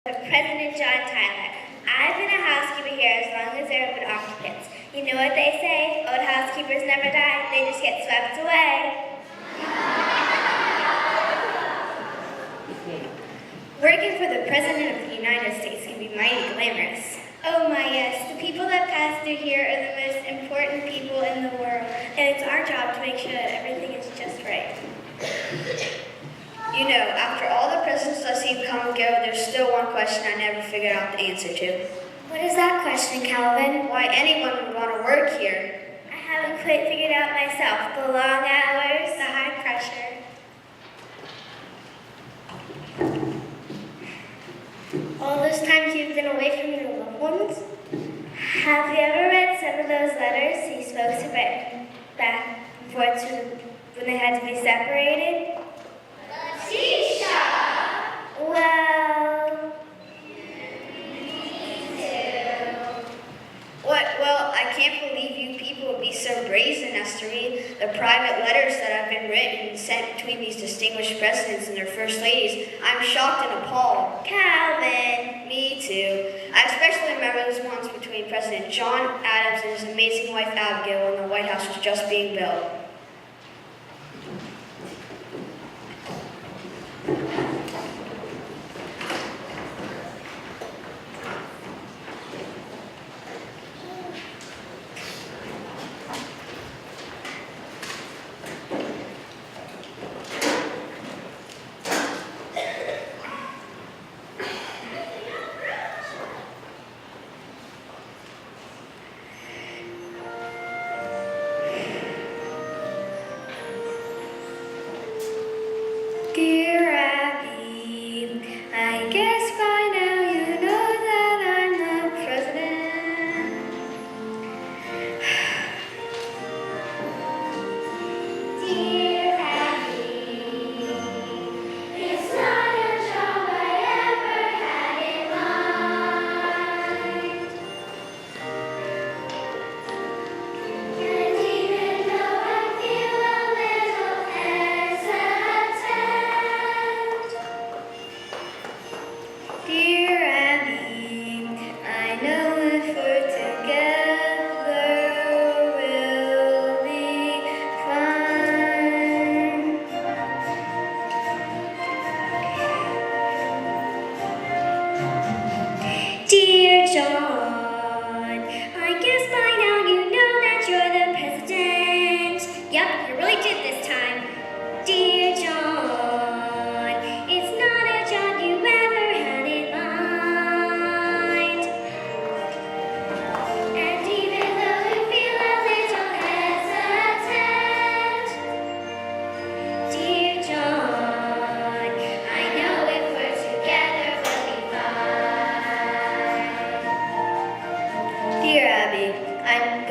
President John Tyler. I've been a housekeeper here as long as there have been occupants. You know what they say? Old housekeepers never die, they just get swept away. Working for the President of the United States can be mighty glamorous. Oh my yes, the people that pass through here are the most important people in the world, and it's our job to make sure that everything is just right. You know, after all the presidents I've seen come and go, there's still one question I never figured out the answer to. What is that question, Calvin? Why anyone would want to work here? I haven't quite figured out myself. The long hours, the high pressure. All those times you've been away from your loved ones? Have you ever read some of those letters he spoke to back and forth when they had to be separated? Well, What? Well, I can't believe you people would be so brazen as to read the private letters that have been written and sent between these distinguished presidents and their first ladies. I'm shocked and appalled. Calvin. Me too. I especially remember those ones between President John Adams and his amazing wife Abigail when the White House was just being built. Dear Abby, I guess by now you know that I'm the president. Dear Abby, it's not a job I ever had in mind. And even though I feel a little hesitant, dear Abby, I know if we're together, we'll be fine. Dear John, I guess by now you know that you're the president. Yep, you really did this time. Dear John, it's not a job you ever had in mind. And even though you feel a little hesitant, dear John, I know if we're together we'll be fine. Dear Abby,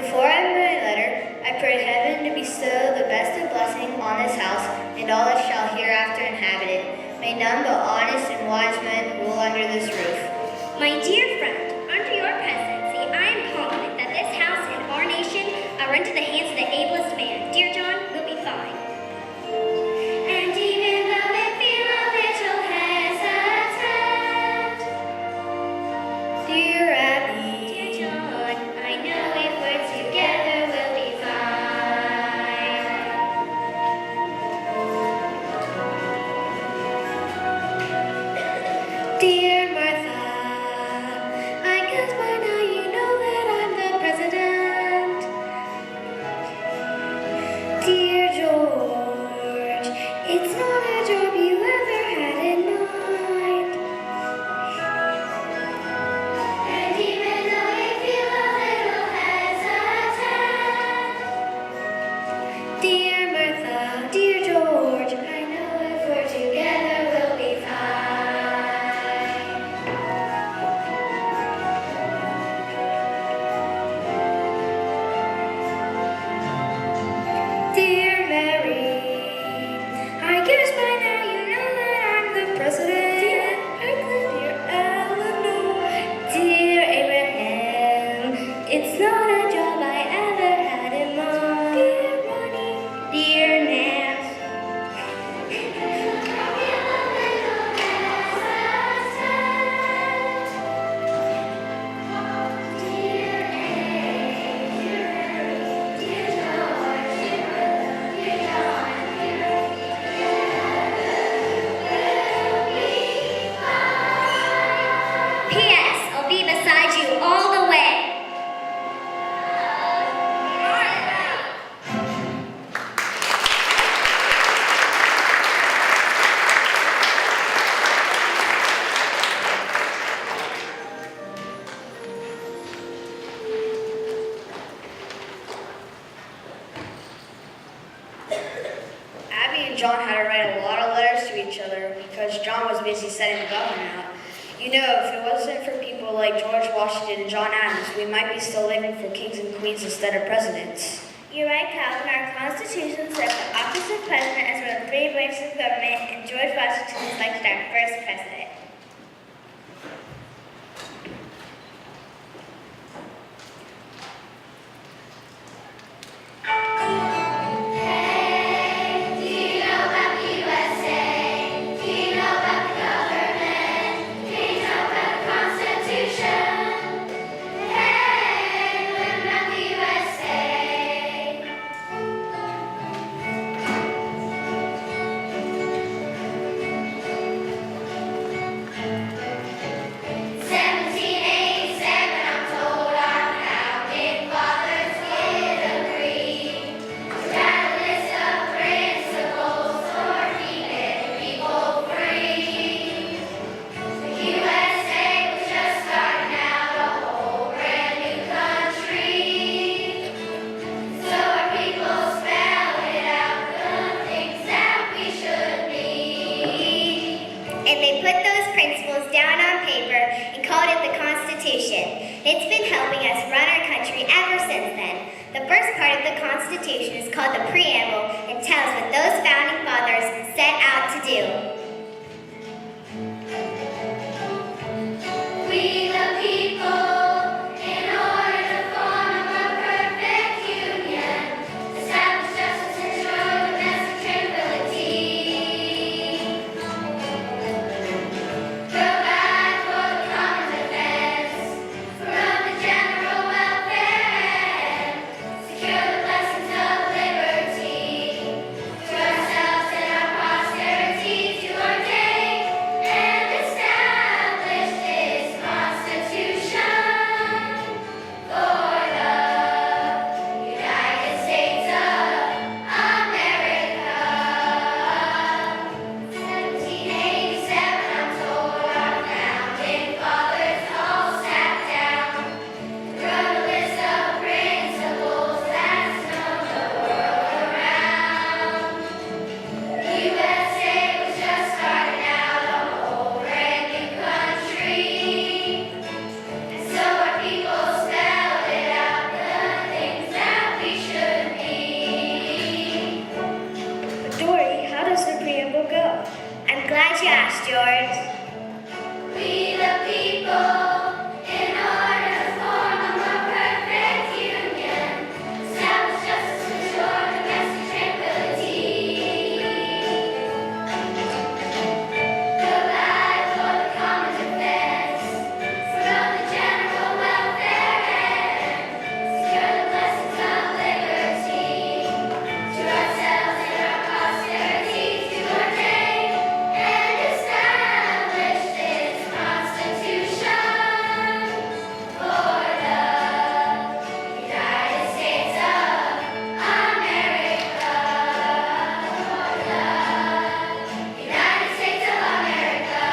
before I wrote my letter, I prayed heaven to bestow the best of blessing on this house and all that shall hereafter inhabit it. May none but honest and wise men rule under this roof. My dear friend, under your presidency, I am confident that this house and our nation are into the hands of the ablest man. Dear John, we'll be fine. And even though we feel a little hesitant, dear Abby, dear John, I know if we're together we'll be fine. P.S. I'll be beside you all the way. Abby and John had to write a lot of letters to each other because John was busy setting the government out. You know, if it wasn't for people like George Washington and John Adams, we might be still living for kings and queens instead of presidents. You're right, Calvin. Our Constitution says the office of president is one of the 3 branches of government, and George Washington was elected our first president. It's been helping us run our country ever since then. The first part of the Constitution is called the Preamble and tells what those founding fathers set out to do. We the people, in order to form a more perfect union, establish justice and ensure domestic tranquility. Provide for the common defense, promote the general welfare, secure the blessings of liberty, to ourselves and our posterity, to ordain and establish this Constitution for the United States of America. 1787, I'm told our founding fathers all sat down, wrote a list of principles that's known the world around. USA was just starting out, a whole brand new country, and so our people spelled it out, the things that we should be. Dory, how does the preamble go? I'm glad you asked, George. We the people, in order to form a more perfect union, establish justice and ensure domestic tranquility. Provide for the common defense, promote the general welfare, secure the blessings of liberty, to ourselves and our posterity, to ordain and establish this Constitution for the United States of America. For the United States of America.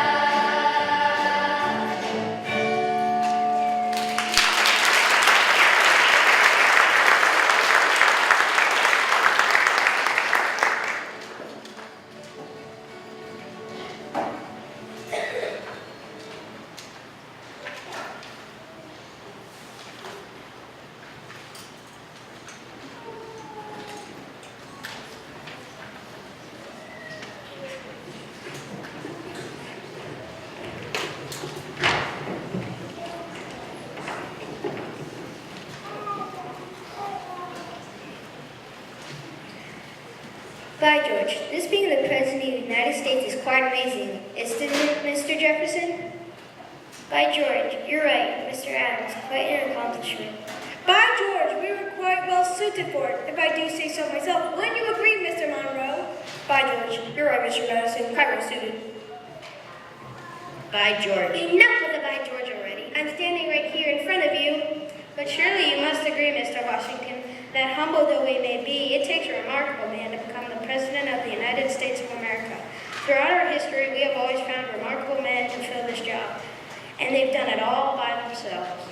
By George, this being the President of the United States is quite amazing, isn't it, Mr. Jefferson? By George, you're right, Mr. Adams, quite an accomplishment. By George, we were quite well suited for it, if I do say so myself. Wouldn't you agree, Mr. Monroe? By George, you're right, Mr. Madison, quite well suited. By George. Enough with the by George already. I'm standing right here in front of you. But surely you must agree, Mr. Washington, that humble though we may be, it takes a remarkable man to become the President of the United States of America. Throughout our history, we have always found remarkable men to fill this job. And they've done it all by themselves.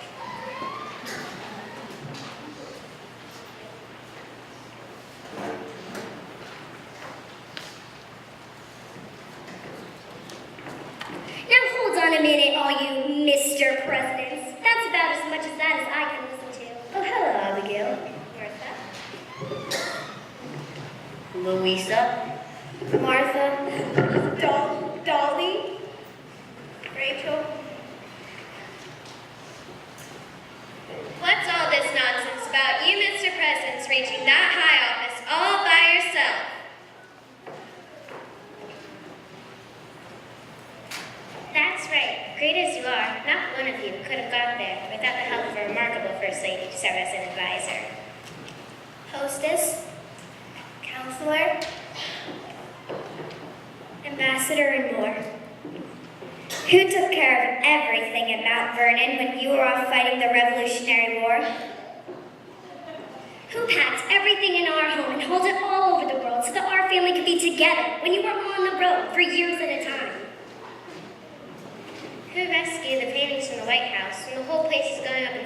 Now hold on a minute, all you Mr. Presidents. That's about as much as that as I can listen to. Oh, hello, Abigail. Martha? Louisa. Martha, Dolly, Rachel. What's all this nonsense about you, Mr. Presidents, reaching that high office all by yourself? That's right. Great as you are, not one of you could have got there without the help of a remarkable First Lady to serve as an advisor. Hostess, counselor, ambassador, and more. Who took care of everything at Mount Vernon when you were off fighting the Revolutionary War? Who packed everything in our home and hauled it all over the world so that our family could be together when you were on the road for years at a time? Who rescued the paintings from the White House when the whole place is going up in